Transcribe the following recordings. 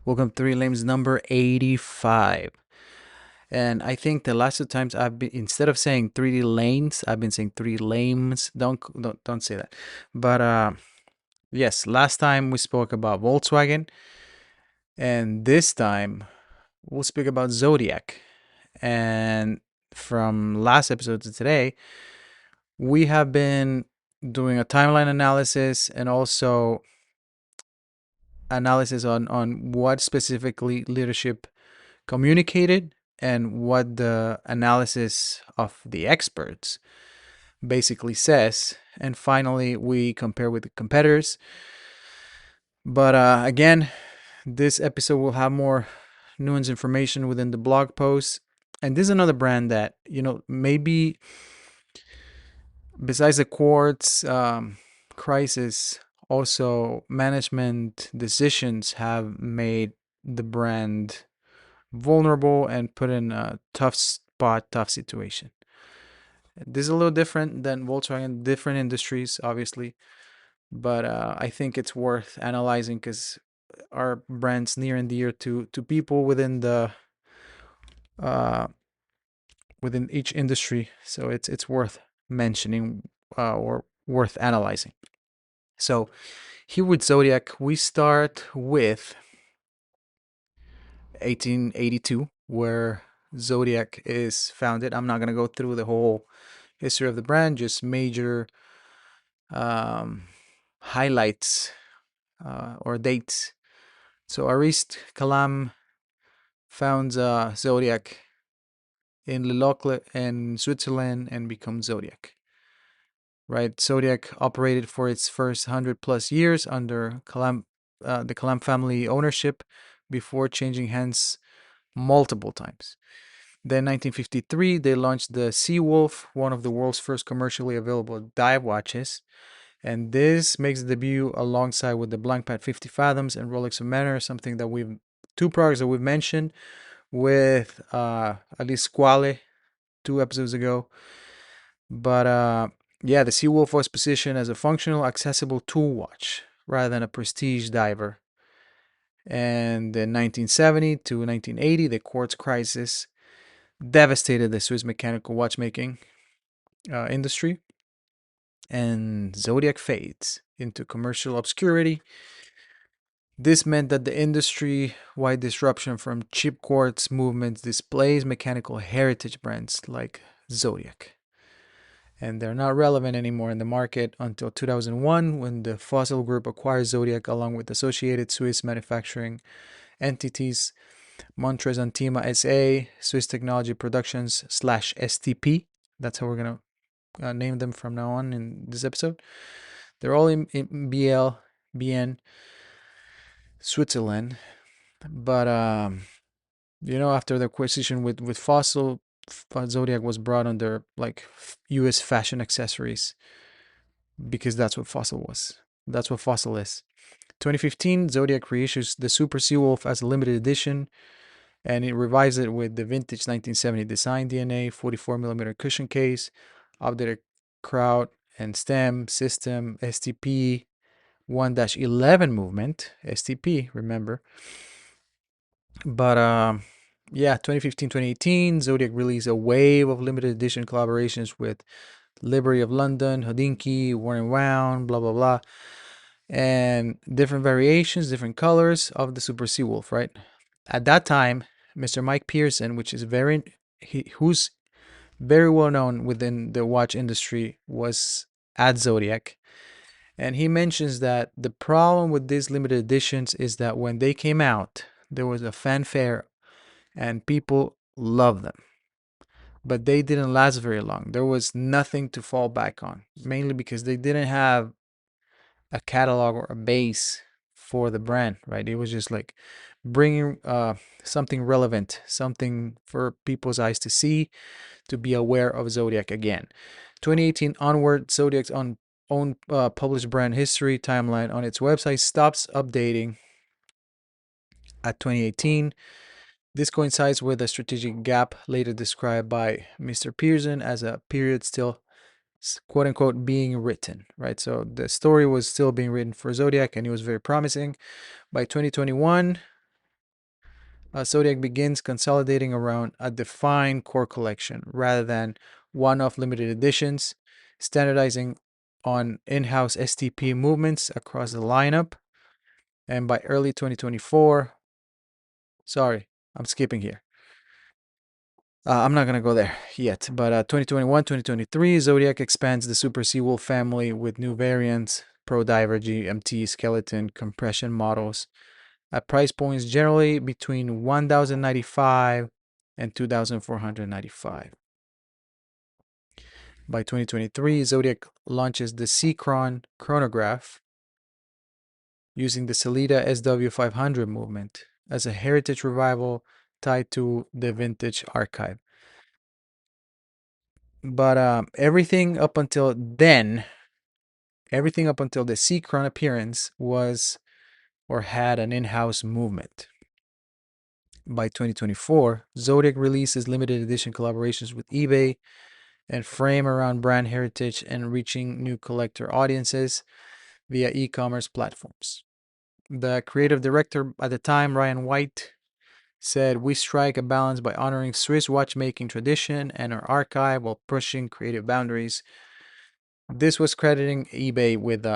Welcome to 3DLANES number 85. And I think the last two times I've been, instead of saying 3D lanes, I've been saying 3 lanes. Don't say that. But yes, last time we spoke about Volkswagen, and this time we'll speak about Zodiac. And from last episode to today, we have been doing a timeline analysis and also analysis on what specifically leadership communicated and what the analysis of the experts basically says. And finally, we compare with the competitors. But again, this episode will have more nuanced information within the blog post. And this is another brand that, maybe besides the quartz crisis, also management decisions have made the brand vulnerable and put in a tough spot, tough situation. This is a little different than Volkswagen, different industries, obviously, but I think it's worth analyzing because our brand's near and dear to people uh, within each industry, so it's worth mentioning or worth analyzing. So here with Zodiac, we start with 1882, where Zodiac is founded. I'm not going to go through the whole history of the brand, just major um, highlights or dates. So Arist Kalam founds Zodiac in Lillocle in Switzerland and becomes Zodiac. Right, Zodiac operated for its first 100+ years under the Kalam family ownership before changing hands multiple times. Then 1953, they launched the Seawolf, one of the world's first commercially available dive watches. And this makes the debut alongside with the Blancpain 50 Fathoms and Rolex of Manor, something that two products that we've mentioned with at least Squale 2 episodes ago. But yeah, the Seawolf was positioned as a functional, accessible tool watch rather than a prestige diver. And in 1970 to 1980, the quartz crisis devastated the Swiss mechanical watchmaking industry, and Zodiac fades into commercial obscurity. This meant that the industry-wide disruption from cheap quartz movements displays mechanical heritage brands like Zodiac. And they're not relevant anymore in the market until 2001, when the Fossil Group acquired Zodiac along with associated Swiss manufacturing entities Montres Antima SA, Swiss Technology Productions / STP. That's how we're going to name them from now on in this episode. They're all in BL, BN, Switzerland. But, after the acquisition with Fossil, Zodiac was brought under like US fashion accessories because that's what Fossil was. That's what Fossil is. 2015, Zodiac reissues the Super Seawolf as a limited edition, and it revives it with the vintage 1970 design DNA, 44mm cushion case, updated crown and stem system, STP, 1-11 movement, STP, remember. But yeah, 2015, 2018, Zodiac released a wave of limited edition collaborations with Library of London, Hodinkee, Warren Wound, blah, blah, blah. And different variations, different colors of the Super Seawolf, right? At that time, Mr. Mike Pearson, who's very well known within the watch industry, was at Zodiac. And he mentions that the problem with these limited editions is that when they came out, there was a fanfare and people loved them. But they didn't last very long. There was nothing to fall back on, mainly because they didn't have a catalog or a base for the brand, right? It was just like bringing something relevant, something for people's eyes to see, to be aware of Zodiac again. 2018 onward, Zodiac's own published brand history timeline on its website stops updating at 2018. This coincides with a strategic gap later described by Mr. Pearson as a period still quote unquote being written, right? So the story was still being written for Zodiac and it was very promising. By 2021, Zodiac begins consolidating around a defined core collection rather than one-off limited editions, standardizing on in-house STP movements across the lineup. And by early 2024, sorry, I'm skipping here. I'm not going to go there yet, but 2021, 2023, Zodiac expands the Super Seawolf family with new variants, Pro Diver GMT skeleton compression models at price points generally between $1,095 and $2,495. By 2023, Zodiac launches the Seacron chronograph using the Sellita SW500 movement as a heritage revival tied to the vintage archive. But everything up until then, everything up until the Seacron appearance was or had an in-house movement. By 2024, Zodiac releases limited edition collaborations with eBay and frame around brand heritage and reaching new collector audiences via e-commerce platforms. The creative director at the time, Ryan White, said, "We strike a balance by honoring Swiss watchmaking tradition and our archive while pushing creative boundaries." This was crediting eBay with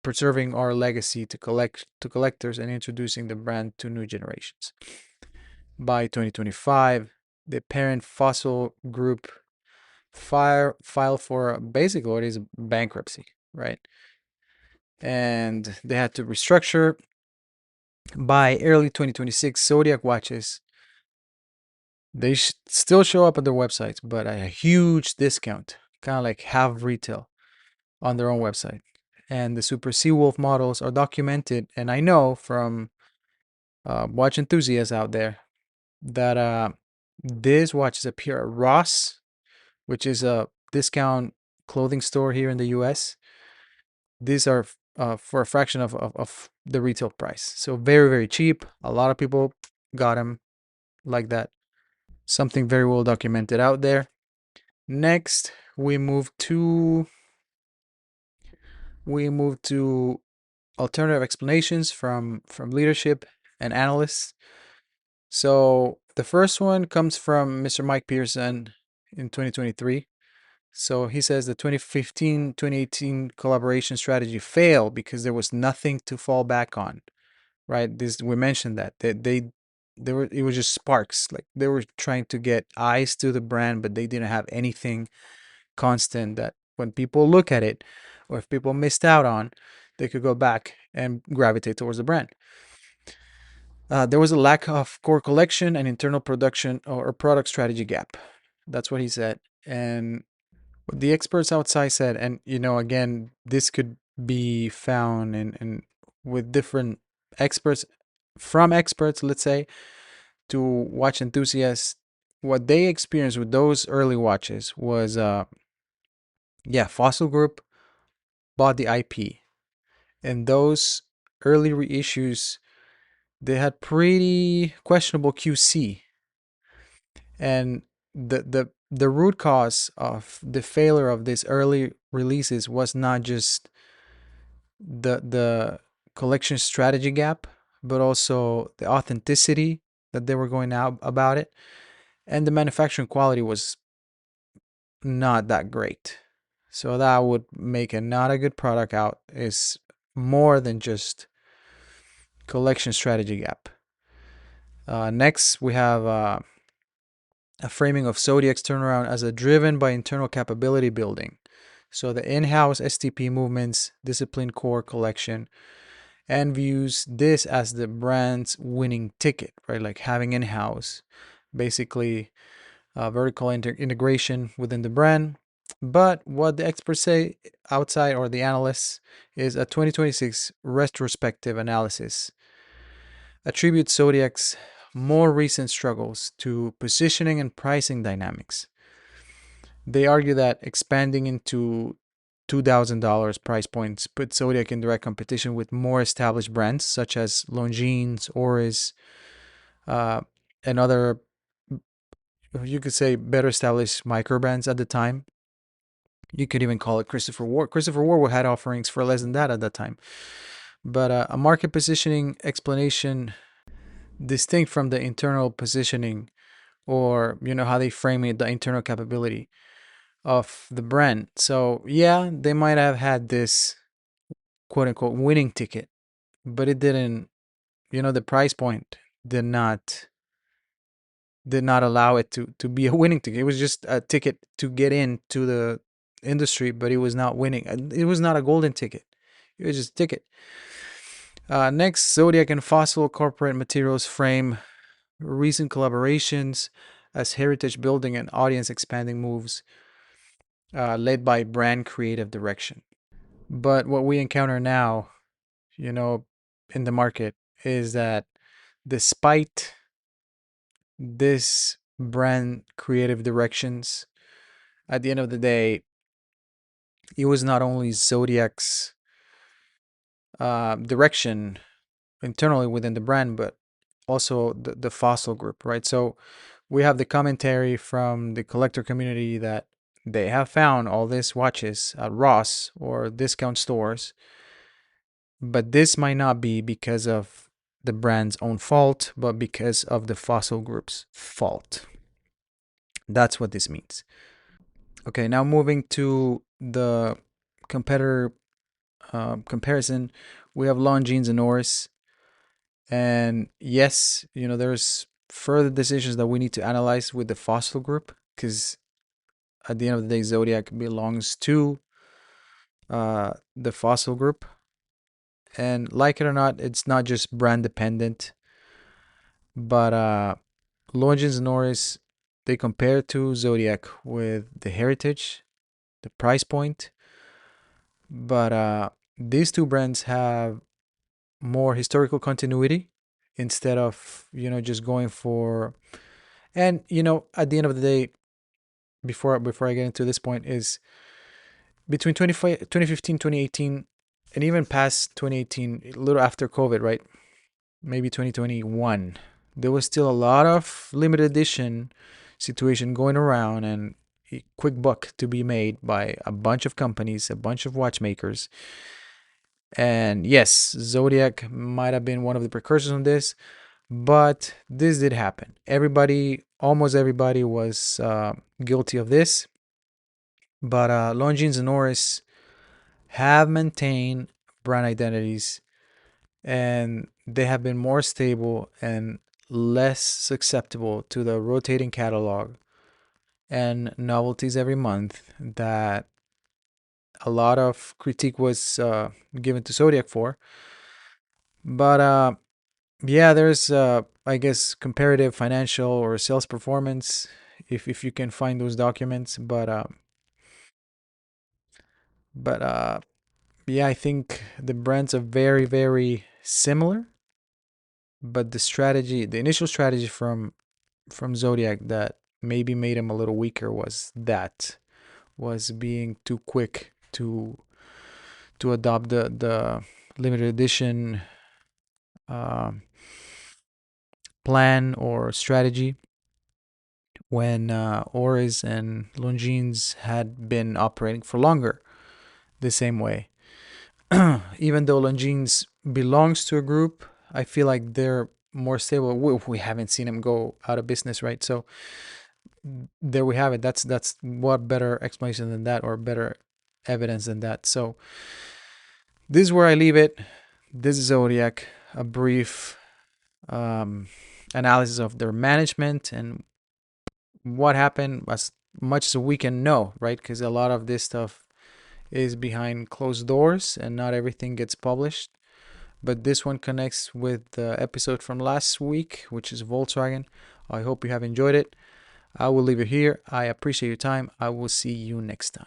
preserving our legacy to collectors and introducing the brand to new generations. By 2025, the parent Fossil Group filed for basically what is bankruptcy, right? And they had to restructure. By early 2026, Zodiac watches, they still show up at their websites, but at a huge discount, kind of like half retail on their own website. And the Super Seawolf models are documented, and I know from watch enthusiasts out there that these watches appear at Ross, which is a discount clothing store here in the US. These are for a fraction of the retail price. So very, very cheap. A lot of people got them like that. Something very well documented out there. Next, we move to alternative explanations from leadership and analysts. So the first one comes from Mr. Mike Pearson in 2023. So he says the 2015-2018 collaboration strategy failed because there was nothing to fall back on, right? This, we mentioned that they were, it was just sparks. Like they were trying to get eyes to the brand, but they didn't have anything constant that when people look at it, or if people missed out on, they could go back and gravitate towards the brand. There was a lack of core collection and internal production or product strategy gap. That's what he said. And what the experts outside said, and again, this could be found in with different experts, from experts, let's say, to watch enthusiasts. What they experienced with those early watches was, Fossil Group bought the IP, and those early reissues, they had pretty questionable QC. And the root cause of the failure of these early releases was not just the collection strategy gap, but also the authenticity that they were going out about it, and the manufacturing quality was not that great. So that would make it not a good product out. Is more than just collection strategy gap. Next, we have a framing of Zodiac's turnaround as a driven by internal capability building. So the in-house STP movements, discipline core collection, and views this as the brand's winning ticket, right? Like having in-house, basically vertical integration within the brand. But what the experts say outside, or the analysts, is a 2026 retrospective analysis attributes Zodiac's more recent struggles to positioning and pricing dynamics. They argue that expanding into $2,000 price points put Zodiac in direct competition with more established brands such as Longines, Oris, and other, you could say, better established micro brands at the time. You could even call it Christopher Ward. Christopher Ward had offerings for less than that at that time. But a market positioning explanation distinct from the internal positioning, or how they frame it, the internal capability of the brand. So yeah, they might have had this quote unquote winning ticket, but it didn't, the price point did not allow it to be a winning ticket. It was just a ticket to get into the industry, but it was not winning. It was not a golden ticket. It was just a ticket. Next, Zodiac and Fossil corporate materials frame recent collaborations as heritage building and audience expanding moves, led by brand creative direction. But what we encounter now, you know, in the market is that despite this brand creative directions, at the end of the day, it was not only Zodiac's direction internally within the brand, but also the Fossil group, right? So we have the commentary from the collector community that they have found all these watches at Ross or discount stores, but this might not be because of the brand's own fault, but because of the Fossil group's fault. That's what this means. Okay, now moving to the competitor comparison, we have Longines and Norris. And yes, there's further decisions that we need to analyze with the Fossil group, because at the end of the day, Zodiac belongs to the Fossil group. And like it or not, it's not just brand dependent, but Longines and Norris, they compare to Zodiac with the heritage, the price point, but these two brands have more historical continuity instead of just going for. And at the end of the day, before I get into this point, is between 2015, 2018, and even past 2018, a little after COVID, right? Maybe 2021, there was still a lot of limited edition situation going around and a quick buck to be made by a bunch of companies, a bunch of watchmakers. And yes, Zodiac might have been one of the precursors on this, but this did happen. Almost everybody was guilty of this. But Longines and Norris have maintained brand identities, and they have been more stable and less susceptible to the rotating catalog and novelties every month that a lot of critique was given to Zodiac for. But yeah, there's I guess comparative financial or sales performance if you can find those documents. But yeah, I think the brands are very, very similar, but the initial strategy from Zodiac that maybe made him a little weaker was being too quick to adopt the limited edition um, plan or strategy when Oris and Longines had been operating for longer the same way. Even though Longines belongs to a group, I feel like they're more stable. We haven't seen them go out of business, right? So there we have it. That's what better explanation than that, or better evidence than that. So this is where I leave it. This is Zodiac, a brief analysis of their management and what happened, as much as we can know, right? Because a lot of this stuff is behind closed doors and not everything gets published. But this one connects with the episode from last week, which is Volkswagen. I hope you have enjoyed it. I will leave it here. I appreciate your time. I will see you next time.